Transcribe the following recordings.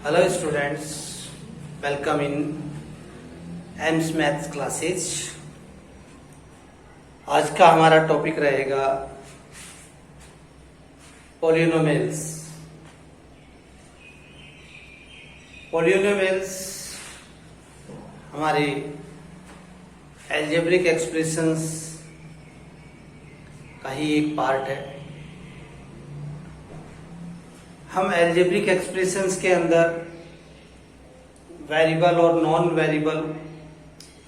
Hello students, welcome in AIIMS maths classes. आज का हमारा टॉपिक रहेगा पॉलिनोमियल्स। पॉलिनोमियल्स हमारी एल्जेब्रिक एक्सप्रेशंस का ही एक पार्ट है। हम एल्जेब्रिक एक्सप्रेशंस के अंदर वेरिएबल और नॉन वेरिएबल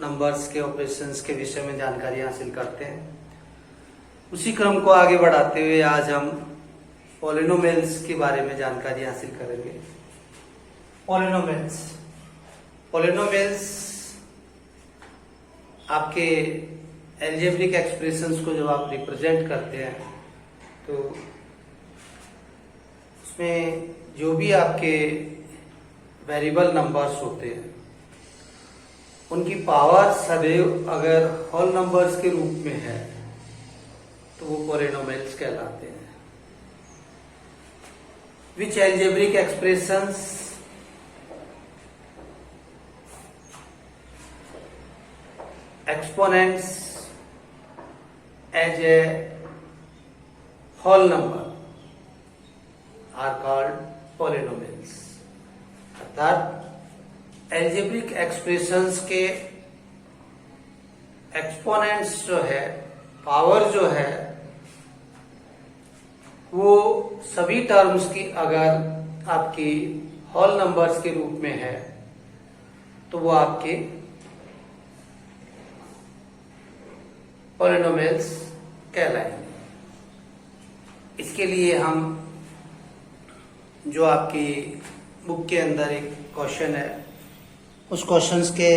नंबर्स के ऑपरेशंस के विषय में जानकारी हासिल करते हैं। उसी क्रम को आगे बढ़ाते हुए आज हम पॉलिनोमियल्स के बारे में जानकारी हासिल करेंगे। पॉलिनोमियल्स आपके एल्जेब्रिक एक्सप्रेशंस को जब आप रिप्रेजेंट करते हैं तो उसमें जो भी आपके वेरिएबल नंबर्स होते हैं उनकी पावर सदैव अगर होल नंबर्स के रूप में है तो वो पॉलिनोमियल्स कहलाते हैं। Which algebraic expressions exponents as a whole number are called polynomials। अर्थात एल्जेब्रिक एक्सप्रेशंस के एक्सपोनेंट्स जो है, पावर जो है, वो सभी टर्म्स की अगर आपकी होल नंबर्स के रूप में है तो वो आपके पॉलिनोमियल्स कहलाएंगे। इसके लिए हम जो आपकी बुक के अंदर एक क्वेश्चन है उस क्वेश्चंस के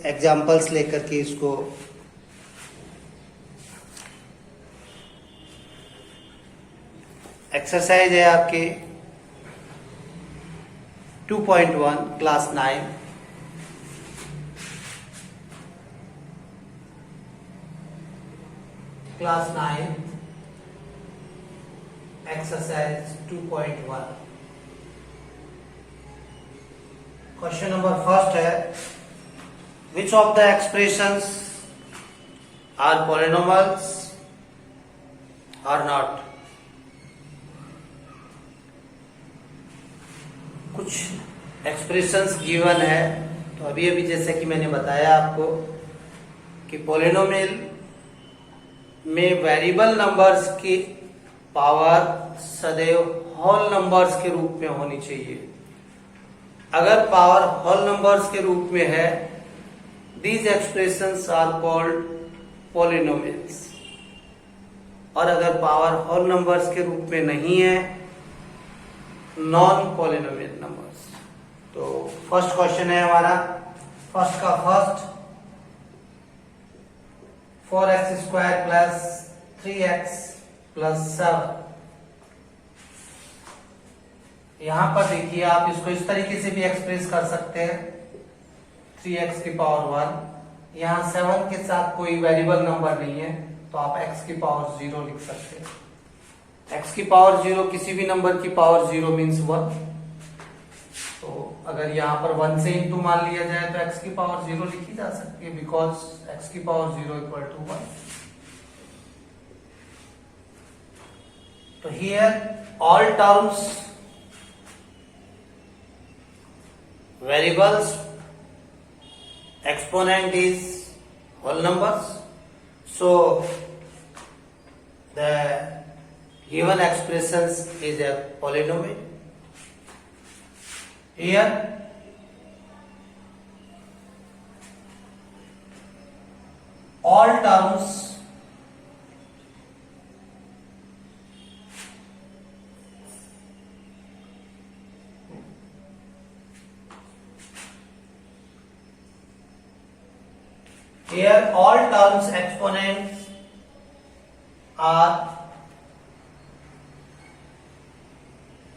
एग्जांपल्स लेकर के इसको एक्सरसाइज है आपके 2.1 class 9 class 9 exercise 2.1। Question number first है, which of the expressions are polynomials are not. कुछ एक्सप्रेशंस गिवन है तो अभी अभी जैसे कि मैंने बताया आपको कि पॉलिनोमियल में वेरिएबल नंबर्स की पावर सदैव होल नंबर्स के रूप में होनी चाहिए। अगर पावर होल नंबर्स के रूप में है, these expressions are called polynomials. और अगर पावर होल नंबर्स के रूप में नहीं है, नॉन पॉलिनोमियल नंबर्स। तो फर्स्ट क्वेश्चन है हमारा, फर्स्ट का first, 4x² plus 3x plus 7। यहां पर देखिए, आप इसको इस तरीके से भी एक्सप्रेस कर सकते हैं, 3x की पावर 1। यहां 7 के साथ कोई वेरिएबल नंबर नहीं है तो आप x की पावर 0 लिख सकते हैं। x की पावर 0 किसी भी नंबर की पावर 0 मीन्स 1। तो अगर यहाँ पर 1 से इंटू मान लिया जाए तो x की पावर 0 लिखी जा सकती है, बिकॉज x की पावर 0 इक्वल टू 1। तो here all terms variables exponent is whole numbers, so the given expressions is a polynomial. Here all terms exponents are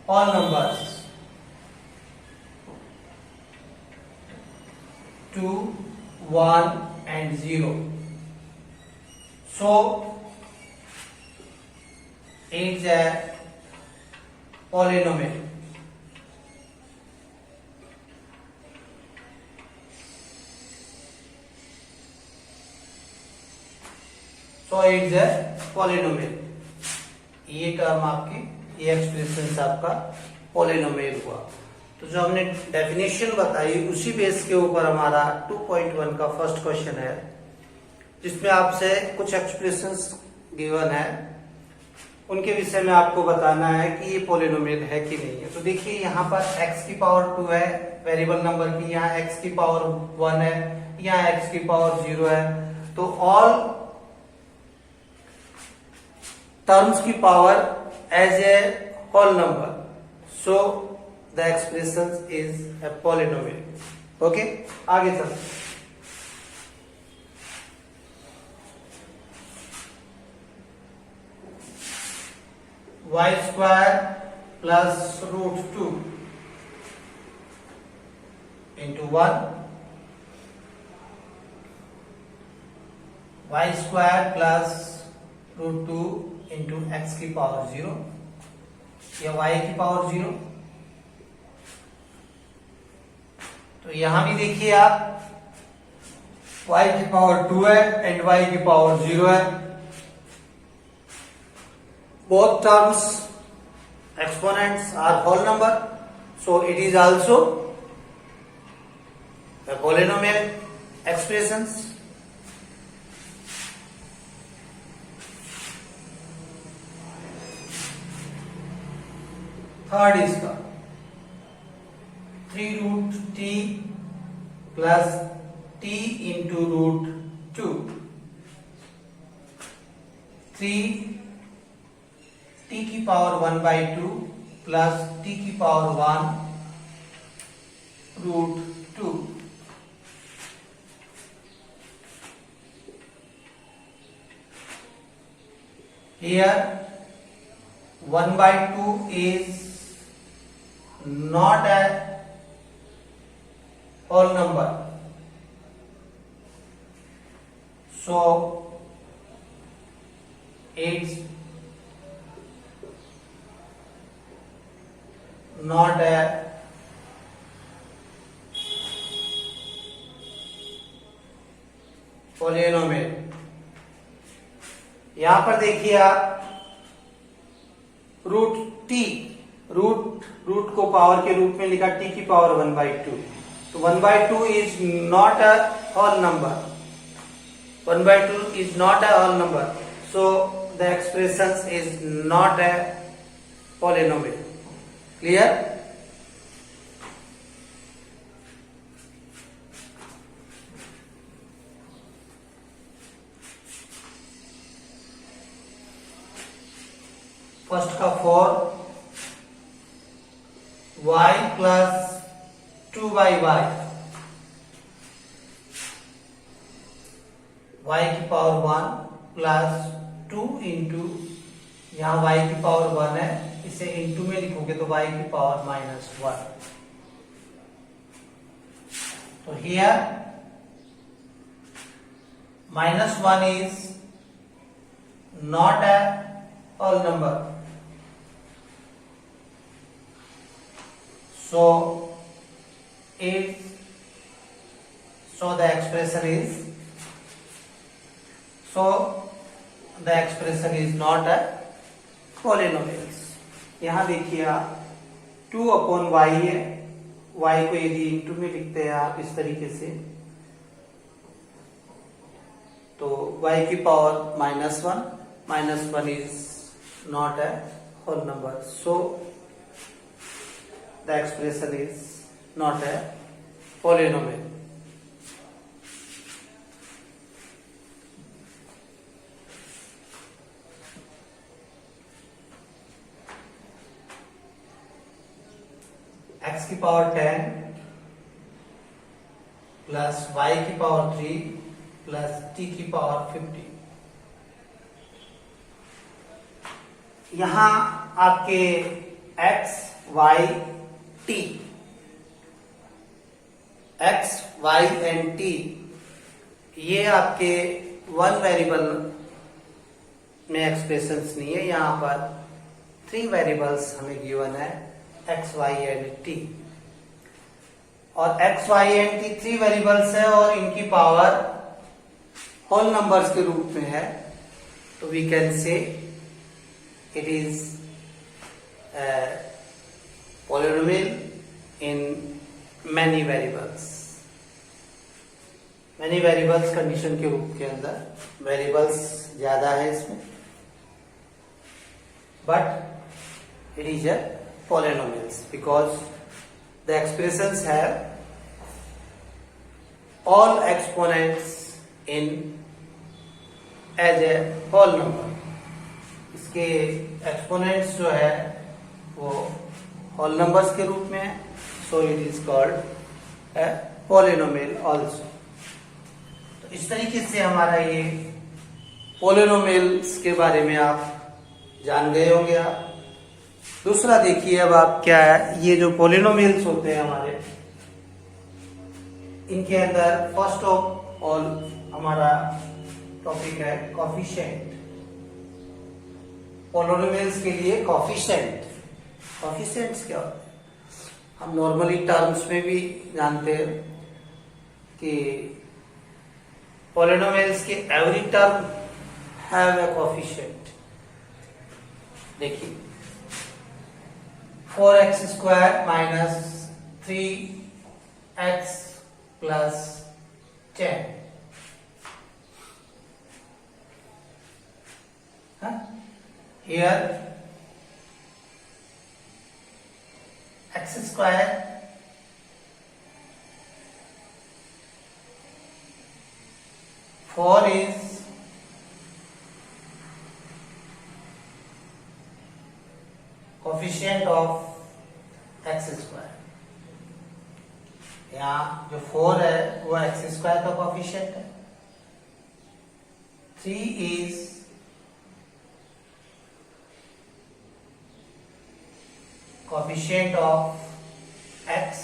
all numbers 2, 1 and 0. So it's a polynomial. So it's a polynomial. ये term आपकी, ये expression आपका polynomial हुआ। तो जो हमने definition बताई उसी बेस के ऊपर हमारा 2.1 का फर्स्ट क्वेश्चन है, जिसमें आपसे कुछ एक्सप्रेशंस गिवन है, उनके विषय में आपको बताना है कि ये पॉलिनोमियल है कि नहीं है। तो देखिए यहाँ पर x की पावर 2 है वेरिएबल नंबर की, यहाँ x की पावर 1 है, यहाँ x की पावर 0 है। तो ऑल टर्म्स की power as a whole number, so the expression is a polynomial. Okay, आगे चलते y square plus root 2 into 1, y square plus root 2 into x की पावर 0 या y की पावर 0। तो यहां भी देखिए आप y की पावर 2 है एंड y की पावर 0 है। Both terms exponents are whole number, so it is also a polynomial expressions. Third इसका 3 root t plus t into root 2, 3 t की पावर 1/2 प्लस t की power 1 root 2। Here 1/2 is not a whole number, so it's not a polynomial। यहां पर देखिए आप root को power के रूप में लिखा, t की पावर 1/2, तो 1/2 is not a whole number, 1/2 is not a whole number, so the expression is not a polynomial। Clear? First का 4 y प्लस 2y, y की पावर 1 प्लस 2 इंटू, यहाँ y की पावर 1 है, इसे इंटू में लिखोगे तो y की पावर -1। तो here -1 is not a whole number, so the expression is not a polynomial। यहां देखिए आप 2/y है, y को यदि इंटू में लिखते हैं आप इस तरीके से, तो y की power -1 is not a whole number, so the expression is not a polynomial। x की पावर 10 प्लस y की पावर 3 प्लस t की पावर 50। यहां आपके x, y, t, x, y and t ये आपके वन वेरिएबल में expressions नहीं है, यहां पर 3 वेरिएबल्स हमें गिवन है, x, y एंड t, और x, y and t 3 variables है और इनकी पावर होल नंबर्स के रूप में है, तो we can say it is polynomial in many variables. many variables condition के रूप के अंदर वेरिएबल्स ज्यादा है इसमें, but it is a polynomials because the expressions have all exponents in as a whole number. इसके एक्सपोनेंट्स जो है वो होल नंबर्स के रूप में है, so it is called a polynomial also. तो इस तरीके से हमारा ये पॉलिनोमियल्स के बारे में आप जान गए होंगे। आप दूसरा देखिए अब आप क्या है, ये जो पॉलिनोमियल्स होते हैं हमारे, इनके अंदर फर्स्ट ऑफ ऑल हमारा टॉपिक है कोफिशिएंट। पॉलिनोमियल्स के लिए कोफिशिएंट, कोफिशिएंट्स क्या होते हैं हम नॉर्मली टर्म्स में भी जानते हैं कि पॉलिनोमियल्स के every term have a coefficient. देखिए 4x square minus 3x plus 10, here x square four is coefficient of x square। यहाँ जो 4 है वो x स्क्वायर का कोफिशिएंट है। 3 is कोफिशिएंट ऑफ x।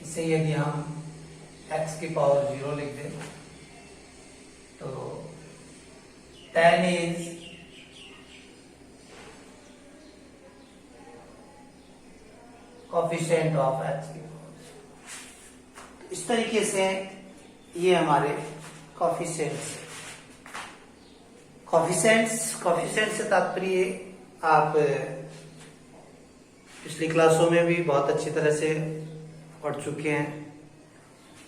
इसे यदि हम x की पावर 0 लिख दें तो 10 इज कोफिशिएंट ऑफ x की पावर। इस तरीके से ये हमारे कोफिशिएंट्स। कोफिशिएंट से तात्पर्य आप पिछली क्लासों में भी बहुत अच्छी तरह से पढ़ चुके हैं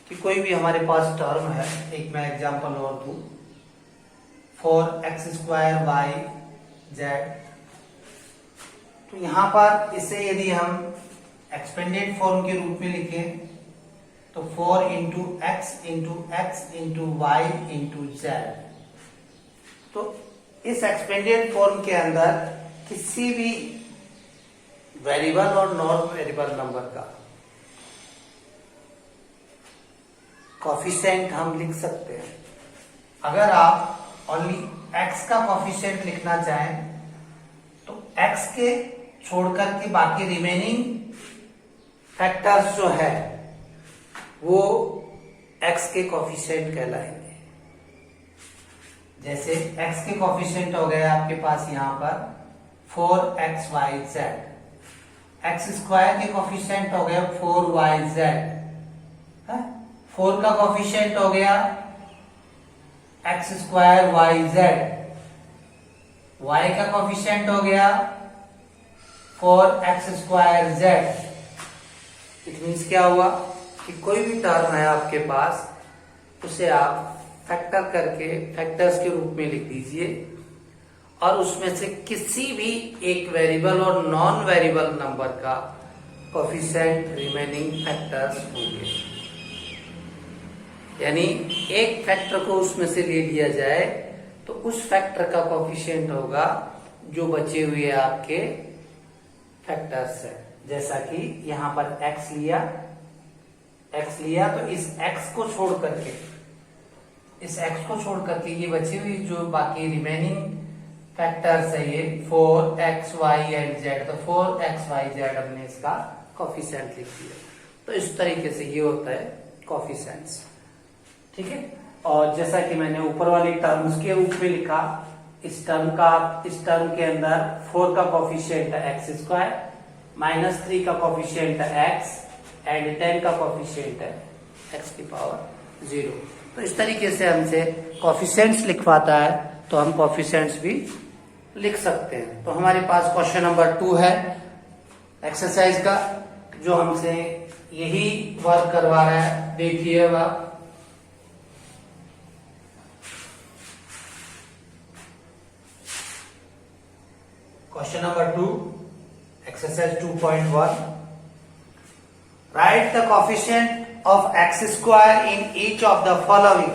कि कोई भी हमारे पास टर्म है, एक मैं एग्जांपल और दूं, 4x स्क्वायर वाई जेड, तो यहां पर इसे यदि हम एक्सपेंडेड फॉर्म के रूप में लिखें तो 4 into x into y into z. तो इस एक्सपेंडेड फॉर्म के अंदर किसी भी वेरिएबल और नॉन वेरिएबल नंबर का कोफिशिएंट हम लिख सकते हैं। अगर आप ओनली x का कोफिशिएंट लिखना चाहें तो x के छोड़कर के बाकी रिमेनिंग फैक्टर्स जो है वो x के कोफिशिएंट कहलाएंगे। जैसे x के कोफिशिएंट हो गए आपके पास यहां पर 4xyz, x स्क्वायर के कोफिशिएंट हो गया 4yz, 4 का कोफिशिएंट हो गया x स्क्वायर yz, y का कोफिशिएंट हो गया 4x square z। It means क्या हुआ कि कोई भी टर्म है आपके पास उसे आप फैक्टर करके फैक्टर्स के रूप में लिख दीजिए और उसमें से किसी भी एक वेरिएबल और नॉन वेरिएबल नंबर का कोफिशिएंट रिमेनिंग फैक्टर्स होंगे। यानी एक फैक्टर को उसमें से ले लिया जाए तो उस फैक्टर का कोफिशिएंट होगा जो बचे हुए आपके फैक्टर्स है। जैसा कि यहां पर x लिया तो इस x को छोड़ करके ये बची हुई जो बाकी रिमेनिंग फैक्टर्स है ये 4x y एंड z, तो 4x y z हमने इसका कोफिशिएंट लिख दिया। तो इस तरीके से ये होता है कोफिशिएंट्स, ठीक है। और जैसा कि मैंने ऊपर वाली टर्म्स के रूप में लिखा, इस टर्म के अंदर 4 का कोफिशिएंट है एक्स स्क्वायर, -3 का कोफिशिएंट है x एंड 10 का कोफिशिएंट है x की पावर 0। तो तो इस तरीके से हमसे कोफिशिएंट्स लिखवाता है, तो हम कोफिशिएंट्स भी लिख सकते हैं। तो हमारे पास क्वेश्चन नंबर 2 है एक्सरसाइज का, जो हमसे यही वर्क करवा रहा है। देखिए आप, question number 2, exercise 2.1, write the coefficient of x square in each of the following.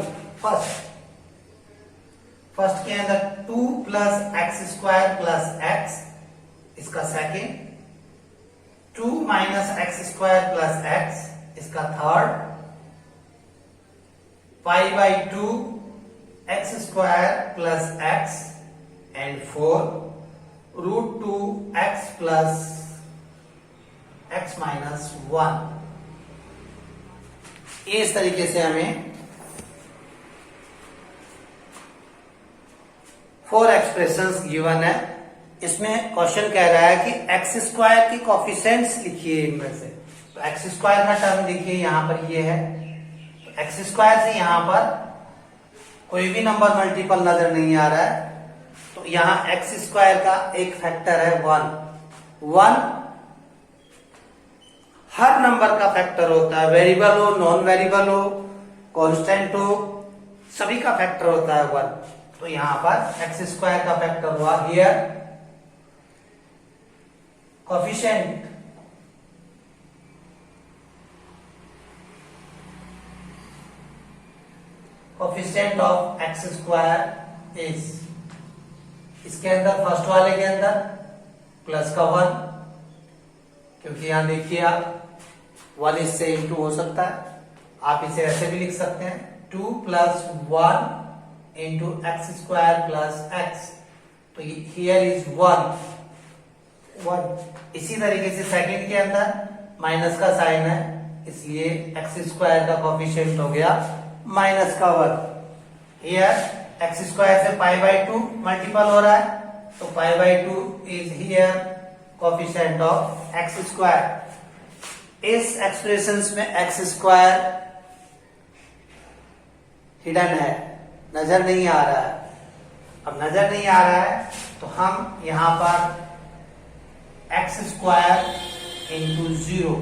First के अंदर 2 plus x square plus x, इसका second 2 minus x square plus x, इसका third pi by 2 x square plus x, and 4 root 2 x plus x minus 1। इस तरीके से हमें 4 expressions given है। इसमें क्वेश्चन कह रहा है कि एक्स स्क्वायर की कोफिशिएंट्स लिखिए इनमें से। तो एक्स स्क्वायर का टर्म देखिए यहां पर ये है, तो एक्स स्क्वायर से यहां पर कोई भी नंबर मल्टीपल नजर नहीं आ रहा है, तो यहां एक्स स्क्वायर का एक फैक्टर है 1। हर नंबर का फैक्टर होता है, वेरिएबल हो, नॉन वेरिएबल हो, कांस्टेंट हो, सभी का फैक्टर होता है 1। तो यहां पर एक्स स्क्वायर का फैक्टर हुआ here coefficient of x square is, इसके अंदर फर्स्ट वाले के अंदर प्लस का 1, क्योंकि यहां देखिए आप 1 इससे इंटू हो सकता है, आप इसे ऐसे भी लिख सकते हैं 2 plus 1 into x square plus x, तो हियर इज 1। इसी तरीके से सेकंड के अंदर माइनस का साइन है, इसलिए एक्स स्क्वायर का कोफिशिएंट हो गया माइनस का 1। हियर एक्स स्क्वायर से पाई बाई 2 मल्टीपल हो रहा है, तो पाई by 2 is here coefficient of x square. इस एक्सप्रेशंस में एक्स स्क्वायर हिडन है, नजर नहीं आ रहा है। अब नजर नहीं आ रहा है तो हम यहां पर एक्स स्क्वायर इंटू 0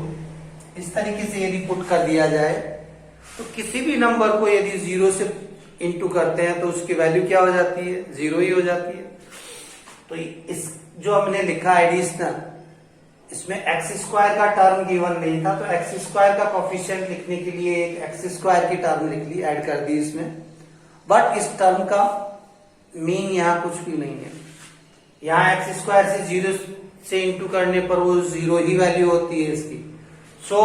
इस तरीके से यदि पुट कर दिया जाए, तो किसी भी नंबर को यदि 0 से इंटू करते हैं तो उसकी वैल्यू क्या हो जाती है, 0 ही हो जाती है। तो इस जो हमने लिखा एडिशनल, इसमें एक्स स्क्वायर का टर्म गिवन नहीं था, तो एक्स स्क्वायर का कोफिशिएंट लिखने के लिए एक एक्स स्क्वायर की टर्म लिख ली, ऐड कर दी इसमें। बट इस टर्म का मीन यहां कुछ भी नहीं है। यहां एक्स स्क्वायर से 0 से इंटू करने पर वो 0 ही वैल्यू होती है इसकी। सो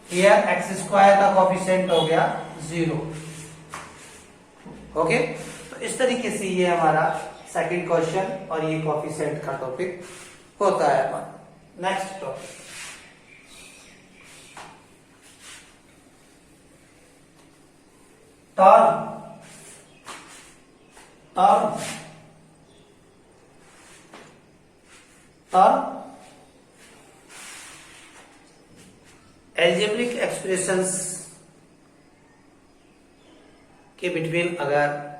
हियर एक्स स्क्वायर का कोफिशिएंट हो गया 0। ओके, तो इस तरीके से ये हमारा सेकंड क्वेश्चन और ये कोफिशिएंट का टॉपिक होता है हमारा। Next topic, term algebraic expressions के बिटवीन अगर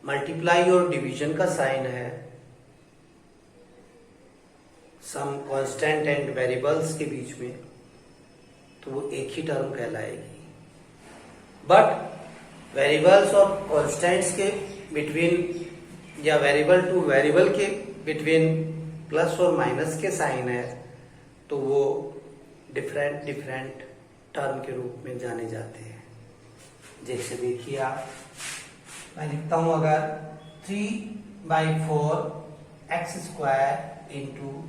मल्टीप्लाई और डिवीजन का साइन है, सम कांस्टेंट एंड वेरिएबल्स के बीच में, तो वो एक ही टर्म कहलाएगी। बट वेरिएबल्स और कांस्टेंट्स के बिटवीन या वेरिएबल टू वेरिएबल के बिटवीन प्लस और माइनस के साइन है, तो वो डिफरेंट टर्म के रूप में जाने जाते हैं। जैसे देखिए आप, मैं लिखता हूं अगर 3/4 x square into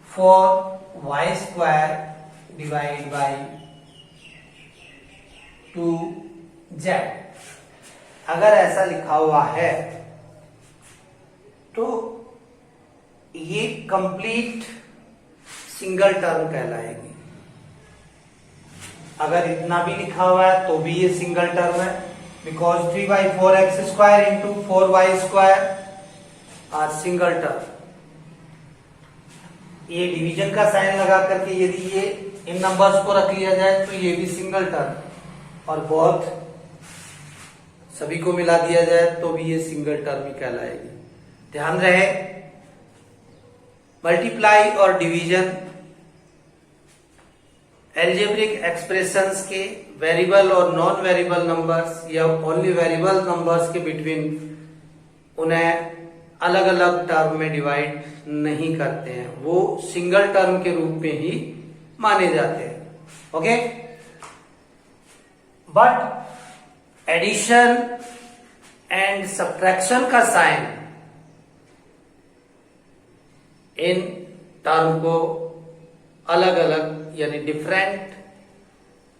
4y square divide by 2z, अगर ऐसा लिखा हुआ है तो ये कंप्लीट सिंगल टर्म कहलाएगी। अगर इतना भी लिखा हुआ है तो भी ये सिंगल टर्म है, because 3/4 x square into 4y square are single term. ये डिवीजन का साइन लगा करके यदि ये इन नंबर्स को रख लिया जाए तो ये भी सिंगल टर्म। और बहुत सभी को मिला दिया जाए तो भी ये सिंगल टर्म ही कहलाएगी। ध्यान रहे, मल्टीप्लाई और डिवीजन एल्जेब्रिक एक्सप्रेशंस के वेरिएबल और नॉन वेरिएबल नंबर्स या ओनली वेरिएबल नंबर्स के बिटवीन उन्हें अलग अलग टर्म में डिवाइड नहीं करते हैं, वो सिंगल टर्म के रूप में ही माने जाते हैं। Okay, but addition and subtraction का साइन इन टर्म को अलग अलग यानी डिफरेंट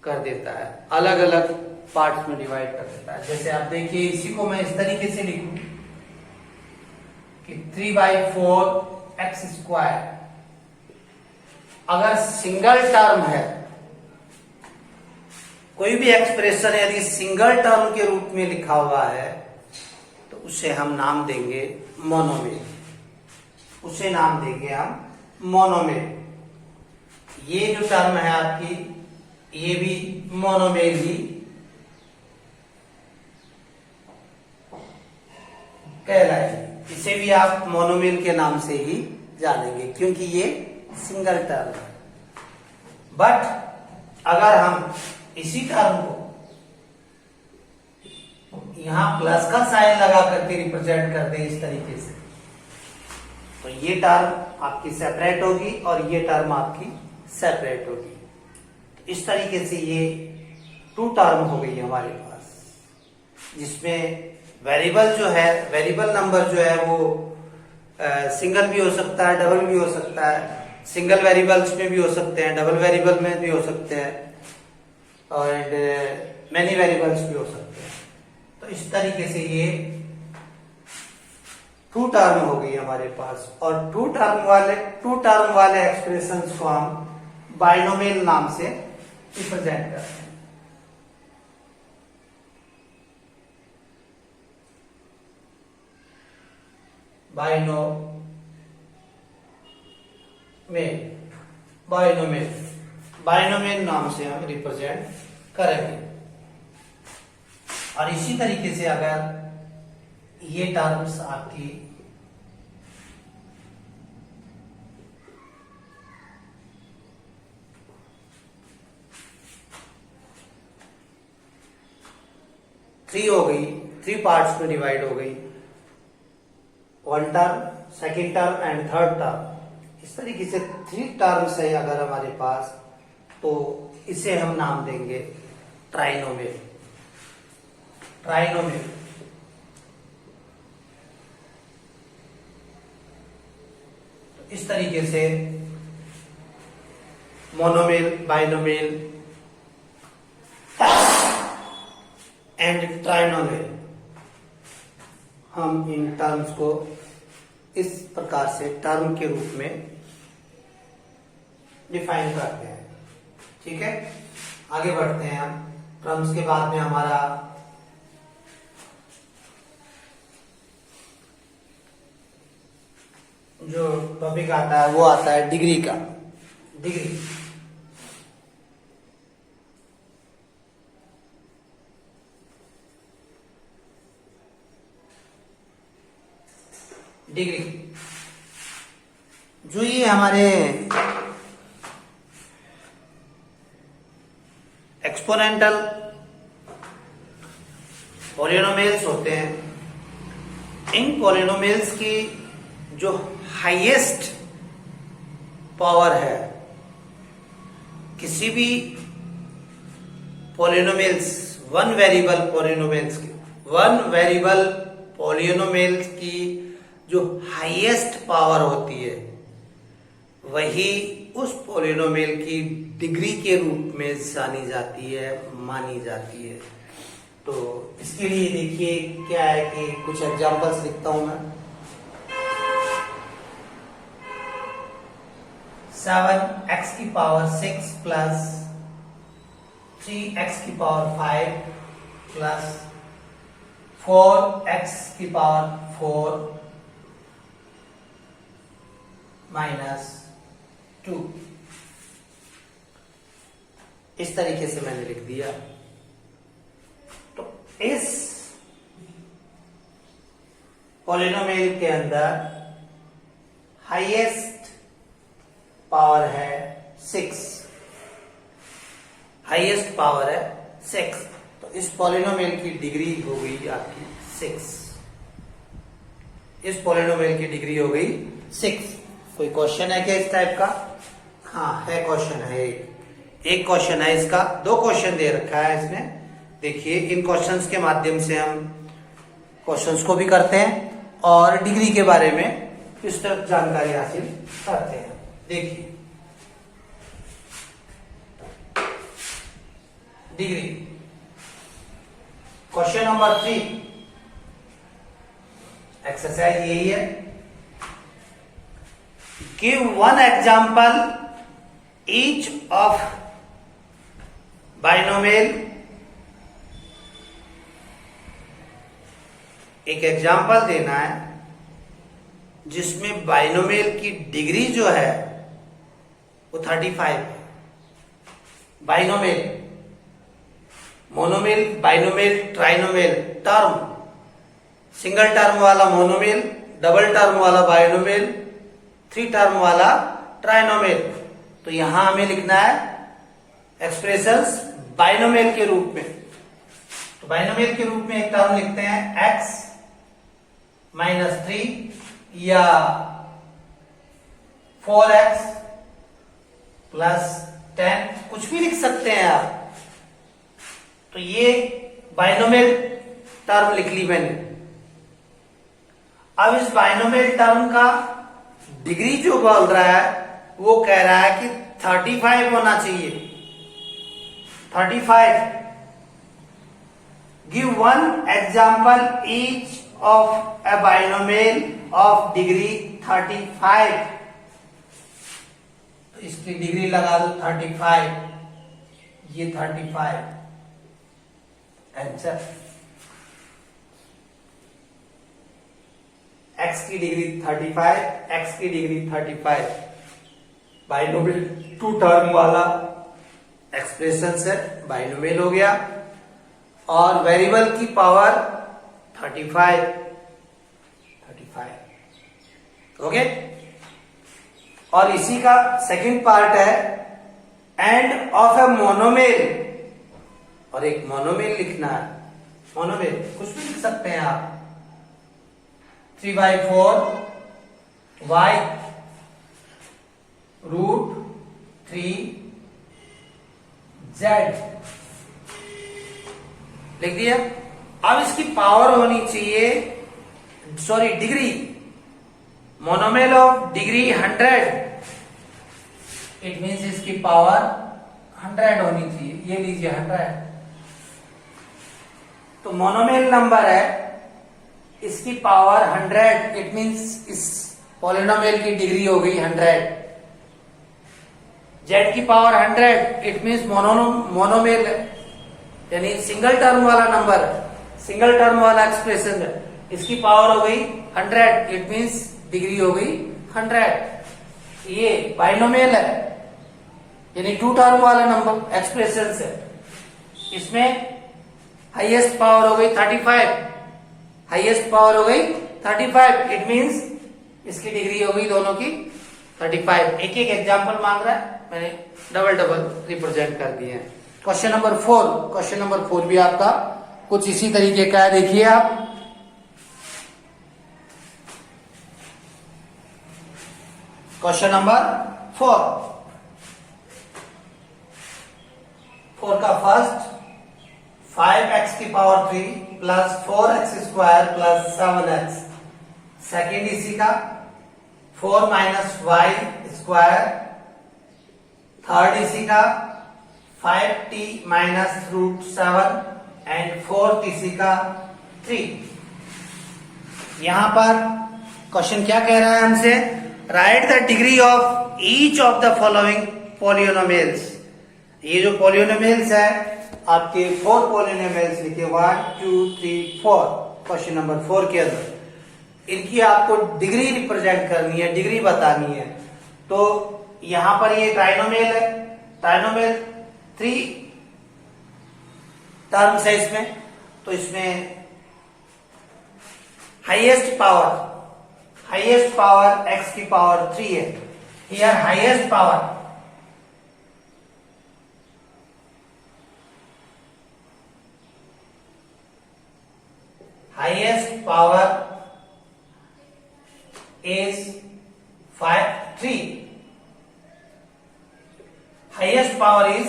कर देता है, अलग अलग पार्ट्स में डिवाइड कर देता है। जैसे आप देखिए, इसी को मैं इस तरीके से लिखूं कि 3/4 x²। अगर सिंगल टर्म है, कोई भी एक्सप्रेशन यदि सिंगल टर्म के रूप में लिखा हुआ है तो उसे हम नाम देंगे मोनोमिल, उसे नाम देंगे हम मोनोमिल। ये जो टर्म है आपकी, ये भी मोनोमिल ही कहलाएगी। इसे भी आप मोनोमिल के नाम से ही जानेंगे क्योंकि ये सिंगल टर्म है। बट अगर हम इसी टर्म को यहां प्लस का साइन लगा करके रिप्रेजेंट कर दें इस तरीके से, तो ये टर्म आपकी सेपरेट होगी और ये टर्म आपकी सेपरेट होगी। इस तरीके से ये टू टर्म हो गई हमारे पास, जिसमें वेरिएबल जो है, वेरिएबल नंबर जो है वो सिंगल भी हो सकता है, डबल भी हो सकता है। सिंगल वेरिएबल्स में भी हो सकते हैं, डबल वेरिएबल में भी हो सकते हैं और मैनी वेरिएबल्स भी हो सकते हैं। तो इस तरीके से ये टू टर्म हो गई हमारे पास। और टू टर्म वाले एक्सप्रेशंस को हम बाइनोमियल नाम से रिप्रेजेंट करते हैं। बाइनोमियल नाम से हम रिप्रेजेंट करेंगे। और इसी तरीके से अगर ये टर्म्स आपकी थ्री हो गई, 3 पार्ट्स में डिवाइड हो गई, 1 term, second term and third term, इस तरीके से 3 टर्म्स है अगर हमारे पास, तो इसे हम नाम देंगे ट्राइनोमियल। ट्राइनोमियल इस तरीके से मोनोमियल, बाइनोमियल एंड ट्राइनोमियल, हम इन टर्म्स को इस प्रकार से टर्म के रूप में डिफाइन करते हैं। ठीक है, आगे बढ़ते हैं हम। टर्म्स के बाद में हमारा जो टॉपिक आता है वो आता है डिग्री का। डिग्री डिग्री जो ये हमारे एक्सपोनेंटल पॉलिनोमियल्स होते हैं, इन पॉलिनोमियल्स की जो हाईएस्ट पावर है किसी भी पॉलिनोमियल्स, वन वेरिएबल पॉलिनोमियल्स की जो हाईएस्ट पावर होती है वही उस पॉलिनोमियल की डिग्री के रूप में जानी जाती है, मानी जाती है। तो इसके लिए देखिए क्या है कि कुछ एग्जांपल्स लिखता हूं मैं। 7x की पावर 6 प्लस 3x की पावर 5 प्लस 4x की पावर 4 माइनस 2, इस तरीके से मैंने लिख दिया। इस पॉलिनोमियल के अंदर हाईएस्ट पावर है 6, हाईएस्ट पावर है 6, तो इस पॉलिनोमियल की डिग्री हो गई आपकी 6, इस पॉलिनोमियल की डिग्री हो गई 6। कोई क्वेश्चन है क्या इस टाइप का? हाँ है, क्वेश्चन है, एक क्वेश्चन है इसका, 2 क्वेश्चन दे रखा है इसमें। देखिए इन क्वेश्चंस के माध्यम से हम क्वेश्चंस को भी करते हैं और डिग्री के बारे में विस्तृत जानकारी हासिल करते हैं। देखिए डिग्री, क्वेश्चन नंबर 3, एक्सरसाइज यही है। Give 1 example each of binomial, एक एग्जाम्पल देना है जिसमें बाइनोमियल की डिग्री जो है वो 35 है। Binomial, monomial, binomial, trinomial, term, single term वाला मोनोमियल, डबल टर्म वाला बाइनोमियल, 3 टर्म वाला ट्राइनोमियल। तो यहां हमें लिखना है एक्सप्रेशंस बाइनोमियल के रूप में। तो बाइनोमियल के रूप में एक टर्म लिखते हैं x -3 या 4x + 10, कुछ भी लिख सकते हैं आप। तो ये बाइनोमियल टर्म लिख ली मैंने। अब इस बाइनोमियल टर्म का डिग्री जो बोल रहा है वो कह रहा है कि 35 होना चाहिए, 35। Give 1 example each of A binomial of degree 35। तो इसकी डिग्री लगा दो 35, ये 35 आंसर। x की डिग्री 35, x की डिग्री 35, बाइनोमियल 2 टर्म वाला एक्सप्रेशन है, बाइनोमियल हो गया। और वेरिएबल की पावर 35, ओके। और इसी का सेकंड पार्ट है एंड ऑफ ए मोनोमियल, और एक मोनोमियल लिखना है। मोनोमियल कुछ भी लिख सकते हैं आप, 3/4 y √3 z लिख दिया। अब इसकी पावर होनी चाहिए, sorry degree, monomial of degree 100, it means इसकी पावर 100 होनी चाहिए। ये लीजिए 100, तो मोनोमियल नंबर है, इसकी पावर 100, इट मींस इस पॉलिनोमियल की डिग्री हो गई 100। z की पावर 100, इट मींस मोनोमियल यानी सिंगल टर्म वाला नंबर, सिंगल टर्म वाला एक्सप्रेशन है, इसकी पावर हो गई 100, इट मींस डिग्री हो गई 100। ये बाइनोमियल है यानी 2 टर्म वाला नंबर एक्सप्रेशन है, इसमें हाईएस्ट पावर हो गई 35, हाईएस्ट पावर हो गई 35, इट मींस इसकी डिग्री हो गई दोनों की 35। एक एक एग्जांपल मांग रहा है, मैंने डबल डबल रिप्रेजेंट कर दिए हैं। क्वेश्चन नंबर 4, क्वेश्चन नंबर 4 भी आपका कुछ इसी तरीके का है। देखिए आप, क्वेश्चन नंबर 4 का फर्स्ट 5x की पावर 3 + 4x² + 7x, सेकेंड इसी का 4 - y², थर्ड इसी का 5t - √7 एंड फोर्थ इसी का 3। यहां पर क्वेश्चन क्या कह रहा है हमसे, right the degree of each of the following polynomials. ये जो पॉलिनोमियल्स है आपके 4 पॉलिनोमियल्स लिखे 1 2 3 4, क्वेश्चन नंबर 4 के अंदर इनकी आपको डिग्री रिप्रेजेंट करनी है, डिग्री बतानी है। तो यहां पर ये ट्राइनोमियल है, ट्राइनोमियल 3 टर्म्स है इसमें, तो इसमें हाईएस्ट पावर x की पावर 3 है। Here highest power is 3। Highest power is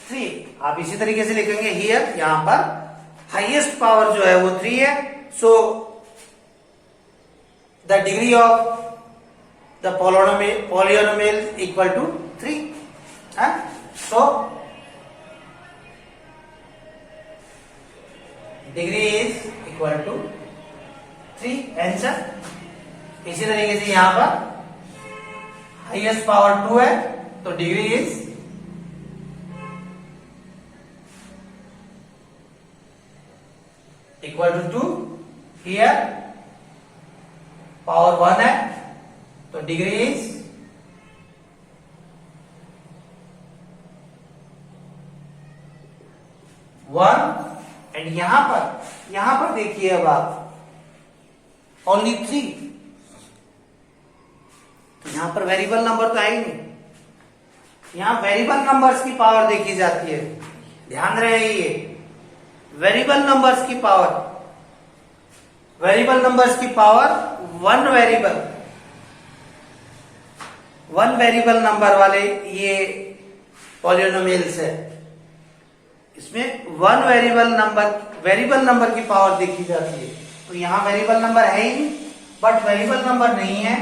3। आप इसी तरीके से लिखेंगे हियर, यहां पर हाईएस्ट पावर जो है वो 3 है। So the degree of the polynomial equal to 3। So degree is equal to 3 answer. इसी तरीके से यहां पर हाईएस्ट पावर 2 है तो degree is equal to 2। Here power 1 है तो डिग्री इज वन। एंड यहां पर देखिए अब आप ओनली 3, तो यहां पर वेरिएबल नंबर तो है ही नहीं। यहां वेरिएबल नंबर्स की पावर देखी जाती है, ध्यान रहे ये वेरिएबल नंबर्स की पावर वन वेरिएबल नंबर वाले ये पॉलिनोमियल्स है। इसमें वन वेरिएबल नंबर की पावर देखी जाती है। तो यहां वेरिएबल नंबर है ही नहीं, बट वेरिएबल नंबर नहीं है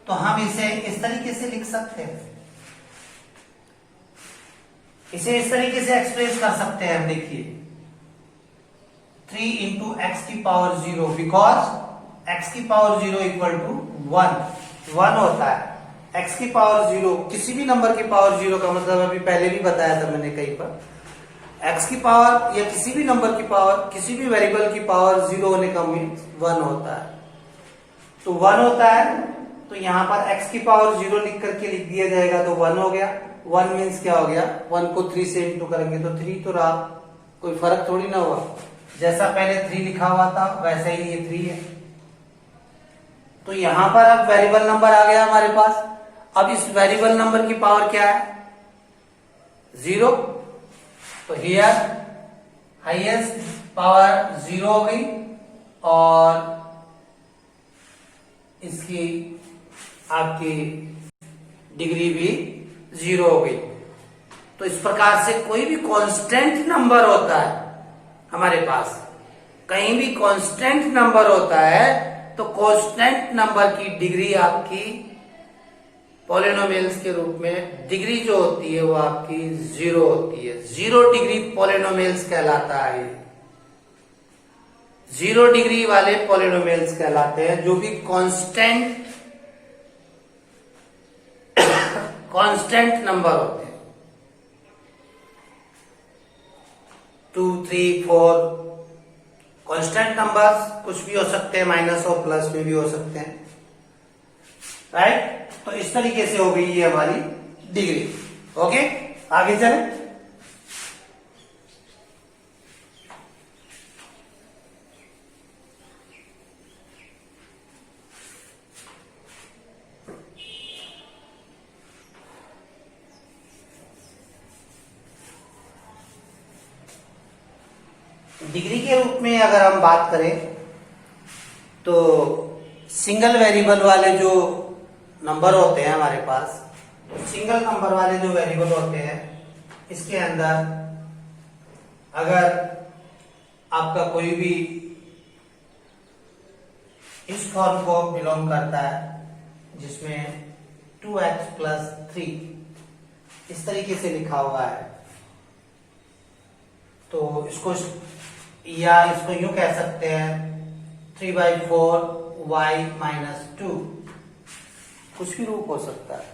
तो हम इसे इस तरीके से लिख सकते हैं, इसे इस तरीके से एक्सप्रेस कर सकते हैं। हम देखिए 3 इंटू एक्स की पावर 0, बिकॉज एक्स की पावर 0 इक्वल टू 1 होता है। एक्स की पावर 0, किसी भी नंबर की पावर 0 का मतलब अभी पहले भी बताया था मैंने कहीं पर, एक्स की पावर या किसी भी नंबर की पावर, किसी भी वेरिएबल की पावर 0 होने का मीन्स 1 होता है। तो 1 होता है तो यहां पर x की पावर 0 लिख करके लिख दिया जाएगा तो 1 हो गया। 1 मीन्स क्या हो गया, 1 को 3 से इंटू करेंगे तो 3 तो रहा, कोई फर्क थोड़ी ना हुआ। जैसा पहले 3 लिखा हुआ था वैसा ही ये 3 है। तो यहां पर अब वेरिएबल नंबर आ गया हमारे पास। अब इस वेरिएबल नंबर की पावर क्या है, 0। तो हियर हाईएस्ट पावर 0 हो गई और इसकी आपकी डिग्री भी 0 हो गई। तो इस प्रकार से कोई भी कांस्टेंट नंबर होता है हमारे पास, कहीं भी कांस्टेंट नंबर होता है तो कांस्टेंट नंबर की डिग्री आपकी पॉलिनोमियल्स के रूप में डिग्री जो होती है वो आपकी 0 होती है। 0 डिग्री पॉलिनोमियल्स कहलाता है। 0 डिग्री वाले पॉलिनोमियल्स कहलाते हैं जो भी कांस्टेंट नंबर होते हैं। 2, 3, 4 कांस्टेंट नंबर्स कुछ भी हो सकते हैं, माइनस और प्लस में भी हो सकते हैं, राइट। तो इस तरीके से हो गई ये हमारी डिग्री। ओके, आगे चलें। डिग्री के रूप में अगर हम बात करें तो सिंगल वेरिएबल वाले जो नंबर होते हैं हमारे पास, तो सिंगल नंबर वाले जो वेरिएबल होते हैं इसके अंदर अगर आपका कोई भी इस फॉर्म को बिलोंग करता है जिसमें 2x + 3 इस तरीके से लिखा हुआ है, तो इसको यूं कह सकते हैं 3/4y - 2, कुछ भी रूप हो सकता है।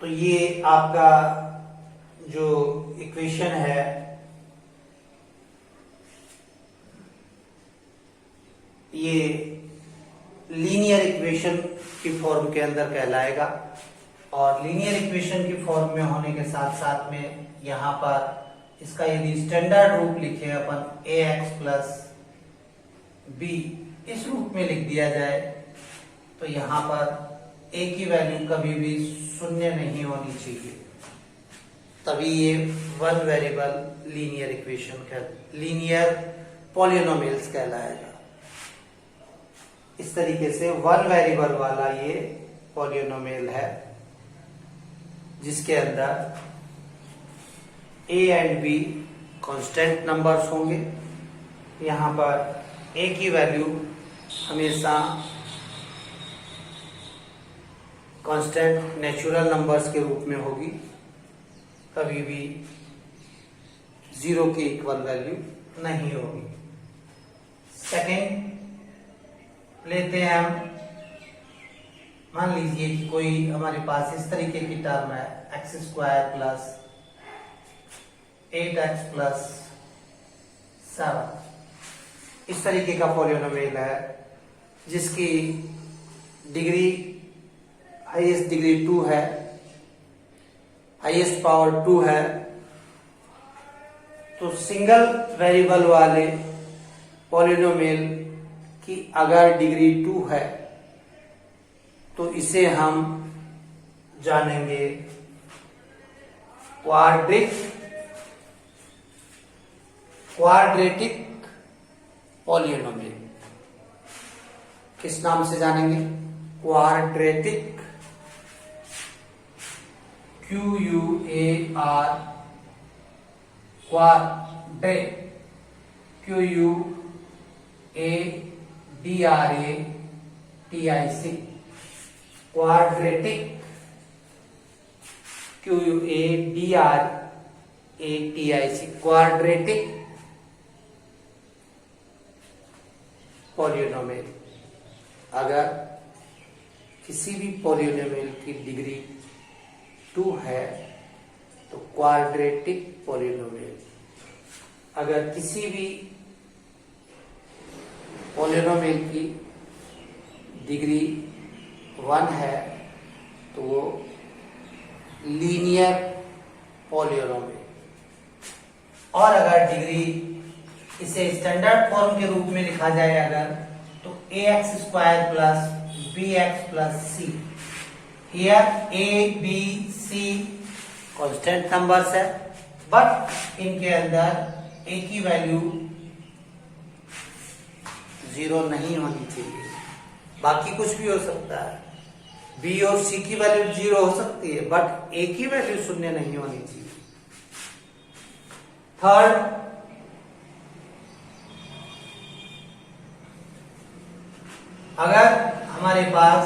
तो ये आपका जो इक्वेशन है ये लीनियर इक्वेशन की फॉर्म के अंदर कहलाएगा। और लीनियर इक्वेशन की फॉर्म में होने के साथ साथ में यहाँ पर इसका यदि स्टैंडर्ड रूप लिखे अपन ए एक्स प्लस बी, इस रूप में लिख दिया जाए तो यहाँ पर ए की वैल्यू कभी भी शून्य नहीं होनी चाहिए, तभी ये one variable linear equation linear polynomials कहलाएगा। इस तरीके से वन वेरिएबल वाला ये पॉलिनोमियल है जिसके अंदर A and be constant numbers होंगे। यहाँ पर ए की वैल्यू हमेशा कांस्टेंट नेचुरल नंबर्स के रूप में होगी, कभी भी 0 के इक्वल वैल्यू नहीं होगी। सेकेंड लेते हैं हम, मान लीजिए कि कोई हमारे पास इस तरीके की टर्म है x square plus 8x plus 7, इस तरीके का पॉलिनोमियल है जिसकी डिग्री हाईएस्ट डिग्री 2 है, हाईएस्ट पावर 2 है। तो सिंगल वेरिएबल वाले पॉलिनोमियल की अगर डिग्री 2 है तो इसे हम जानेंगे क्वाड्रेटिक पॉलिनोमियल। किस नाम से जानेंगे? Quadratic, QUAR, क्वाड्रे, QUADRATIC, quadratic, QUADRATIC, quadratic polynomial. अगर किसी भी पॉलिनोमियल की डिग्री 2 है तो क्वाड्रेटिक पॉलिनोमियल, अगर किसी भी पॉलिनोमियल की डिग्री 1 है तो वो लीनियर पॉलिनोमियल, और अगर डिग्री इसे स्टैंडर्ड फॉर्म के रूप में लिखा जाए अगर, तो ax square plus bx plus c। Here a b c constant numbers है, बट इनके अंदर a की वैल्यू 0 नहीं होनी चाहिए, बाकी कुछ भी हो सकता है। b और c की वैल्यू 0 हो सकती है, बट a की वैल्यू 0 नहीं होनी चाहिए। थर्ड, अगर हमारे पास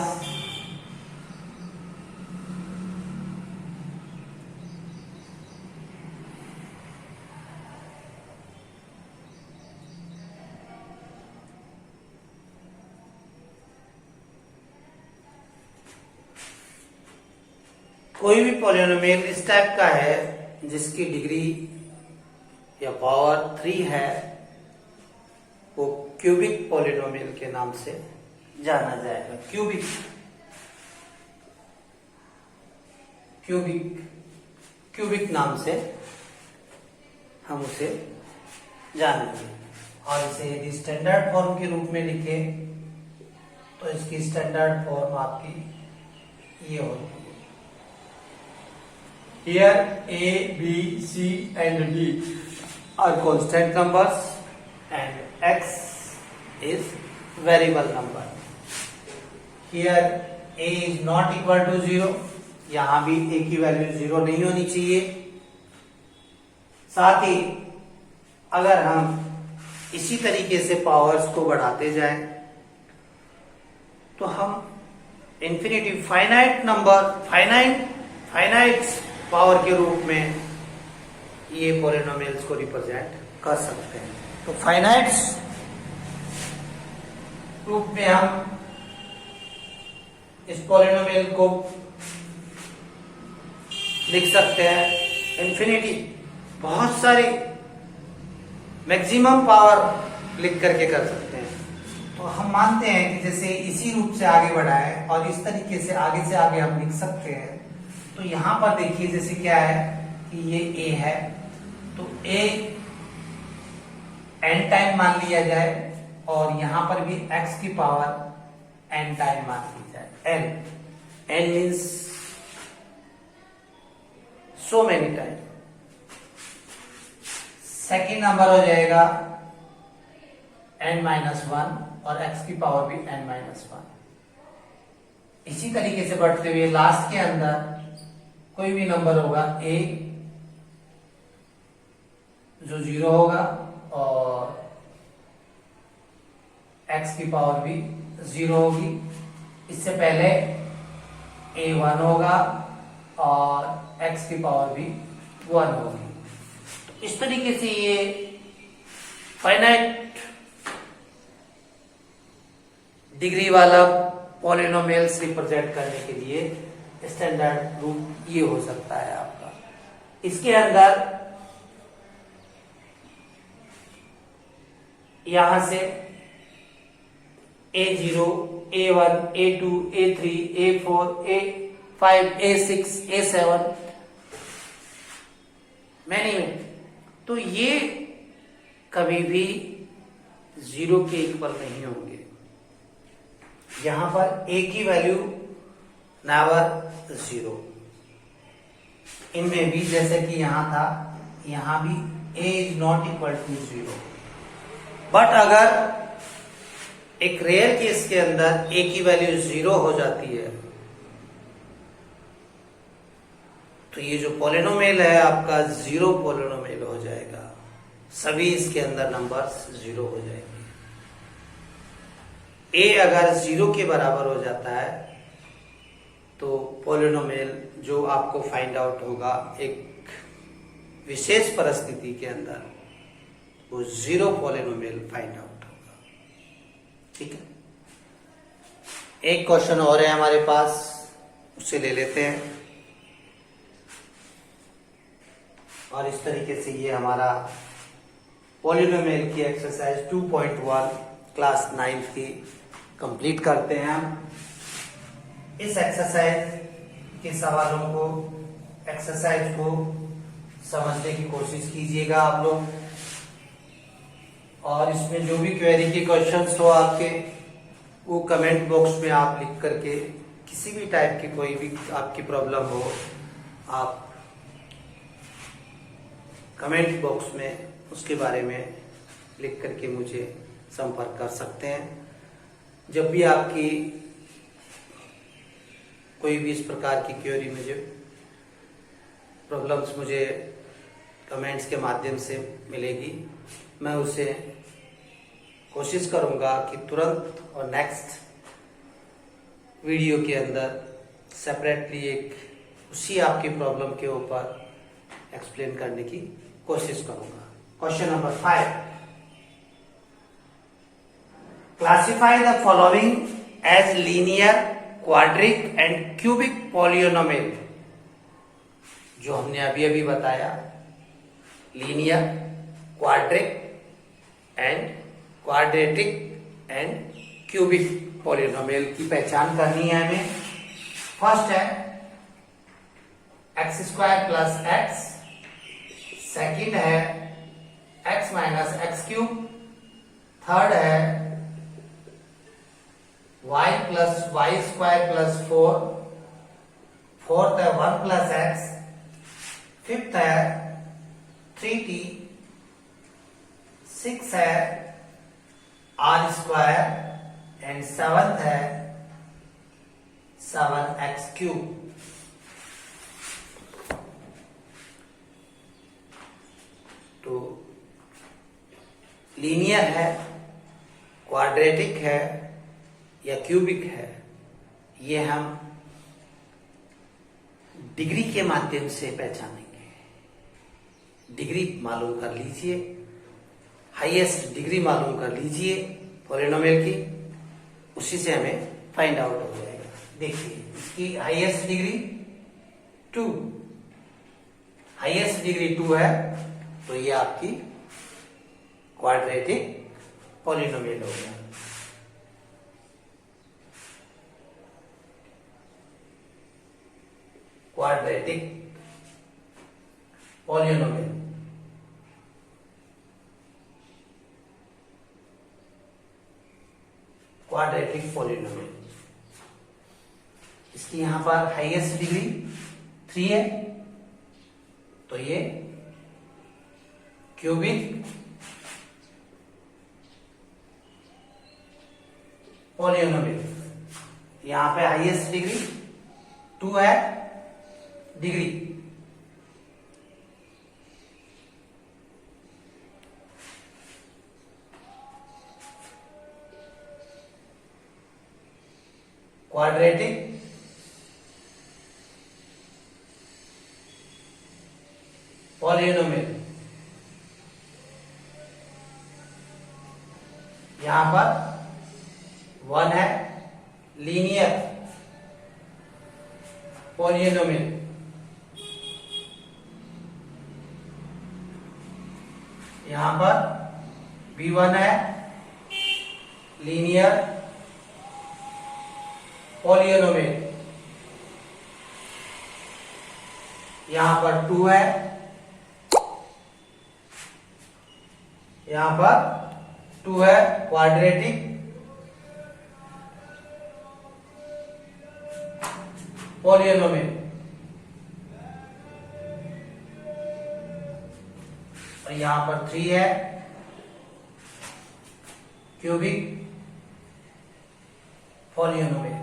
कोई भी पॉलिनोमियल इस टाइप का है जिसकी डिग्री या पावर 3 है, वो क्यूबिक पॉलिनोमियल के नाम से जाना जाएगा। क्यूबिक नाम से हम उसे जानेंगे। और इसे यदि स्टैंडर्ड फॉर्म के रूप में लिखे तो इसकी स्टैंडर्ड फॉर्म आपकी ये होती है। Here A, B, C and D are constant numbers and X is variable number. Here A is not equal to 0, यहाँ भी A की वैल्यू 0 नहीं होनी चाहिए। साथ ही अगर हम इसी तरीके से पावर्स को बढ़ाते जाएं तो हम infinity finite number finite power के रूप में ये पॉलिनोमियल्स को रिप्रेजेंट कर सकते हैं। तो फाइनाइट रूप में हम इस पॉलिनोमियल को लिख सकते हैं इंफिनिटी, बहुत सारी मैक्सिमम पावर लिख करके कर सकते हैं। तो हम मानते हैं कि जैसे इसी रूप से आगे बढ़ाएं और इस तरीके से आगे हम लिख सकते हैं। तो यहां पर देखिए जैसे क्या है कि ये A है, तो a n टाइम मान लिया जाए और यहां पर भी x की पावर n टाइम मान ली जाए। n means so many time. Second number हो जाएगा n-1 और x की पावर भी n-1। इसी तरीके से बढ़ते हुए लास्ट के अंदर कोई भी नंबर होगा a जो 0 होगा और x की पावर भी 0 होगी। इससे पहले a 1 होगा और x की पावर भी 1 होगी। तो इस तरीके से ये फाइनाइट डिग्री वाला पॉलिनोमियल्स रिप्रेजेंट करने के लिए स्टैंडर्ड रूप ये हो सकता है आपका। इसके अंदर यहां से a0, a1, a2, a3, a4, a5, a6, a7 many में, तो ये कभी भी 0 के इक्वल नहीं होंगे। यहां पर a की वैल्यू नेवर 0। इनमें भी जैसे कि यहां था, यहां भी a is not equal to 0। But अगर एक रेयर केस के अंदर a की वैल्यू 0 हो जाती है तो ये जो पॉलिनोमियल है आपका 0 पॉलिनोमियल हो जाएगा। सभी इसके अंदर नंबर्स 0 हो जाएंगे। a अगर 0 के बराबर हो जाता है तो पॉलिनोमियल जो आपको फाइंड आउट होगा एक विशेष परिस्थिति के अंदर वो 0 पॉलिनोमियल फाइंड आउट होगा। ठीक है, एक क्वेश्चन और है हमारे पास, उसे ले लेते हैं। और इस तरीके से ये हमारा पॉलिनोमियल की एक्सरसाइज 2.1 क्लास 9 की कंप्लीट करते हैं हम। इस एक्सरसाइज के सवालों को, एक्सरसाइज को समझने की कोशिश कीजिएगा आप लोग। और इसमें जो भी क्वेरी के क्वेश्चंस हो आपके, वो कमेंट बॉक्स में आप लिख करके, किसी भी टाइप की कोई भी आपकी प्रॉब्लम हो, आप कमेंट बॉक्स में उसके बारे में लिख करके मुझे संपर्क कर सकते हैं। जब भी आपकी कोई भी इस प्रकार की क्वेरी मुझे प्रॉब्लम्स मुझे कमेंट्स के माध्यम से मिलेगी, मैं उसे कोशिश करूंगा कि तुरंत और नेक्स्ट वीडियो के अंदर सेपरेटली एक उसी आपकी प्रॉब्लम के ऊपर एक्सप्लेन करने की कोशिश करूंगा। Question number 5, classify the following as linear, quadric and cubic polynomial. जो हमने अभी अभी बताया, linear, quadric and quadratic and cubic polynomial की पहचान करनी है हमें। फर्स्ट है x square plus x, second है x minus x cube, third है y plus y square plus 4, fourth है 1 प्लस एक्स, फिफ्थ है 3t, सिक्स है आर स्क्वायर एंड सेवंथ है 7x क्यूब। तो लीनियर है, क्वाड्रेटिक है या क्यूबिक है, ये हम डिग्री के माध्यम से पहचानेंगे। डिग्री मालूम कर लीजिए, हाईएस्ट डिग्री मालूम कर लीजिए पॉलिनोमियल की, उसी से हमें फाइंड आउट हो जाएगा। देखिए इसकी हाईएस्ट डिग्री 2, हाईएस्ट डिग्री 2 है, तो ये आपकी क्वाड्रेटिक पॉलिनोमियल हो गया। Quadratic polynomial quadratic polynomial. इसकी यहां पर हाईएस्ट डिग्री 3 है, तो ये क्यूबिक पॉलिनोमियल। यहां पे हाईएस्ट डिग्री 2 है डिग्री, क्वाड्रेटिक पॉलिनोमियल। यहां पर 1 है लीनियर पॉलिनोमियल। यहां पर B1 है लीनियर पॉलिनोमियल। यहां पर 2 है, यहां पर 2 है क्वाड्रेटिक पॉलिनोमियल। और यहां पर 3 है क्यूबिक पॉलिनोमियल।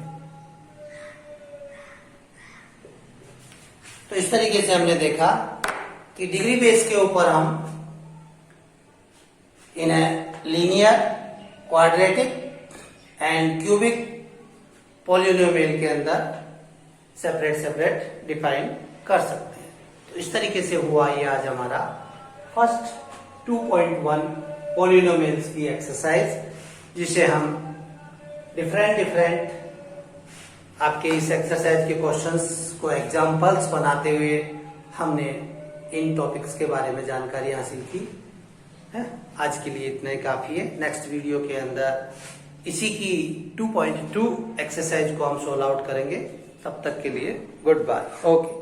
तो इस तरीके से हमने देखा कि डिग्री बेस के ऊपर हम इन्हें linear, quadratic and cubic polynomial के अंदर सेपरेट डिफाइन कर सकते हैं। तो इस तरीके से हुआ ये आज हमारा फर्स्ट 2.1 पॉलिनोमियल्स की एक्सरसाइज, जिसे हम डिफरेंट आपके इस एक्सरसाइज के क्वेश्चंस को एग्जाम्पल्स बनाते हुए हमने इन टॉपिक्स के बारे में जानकारी हासिल की है। आज के लिए इतना ही काफी है। नेक्स्ट वीडियो के अंदर इसी की 2.2 एक्सरसाइज को हम सोल्व आउट करेंगे। तब तक के लिए गुड बाय। ओके।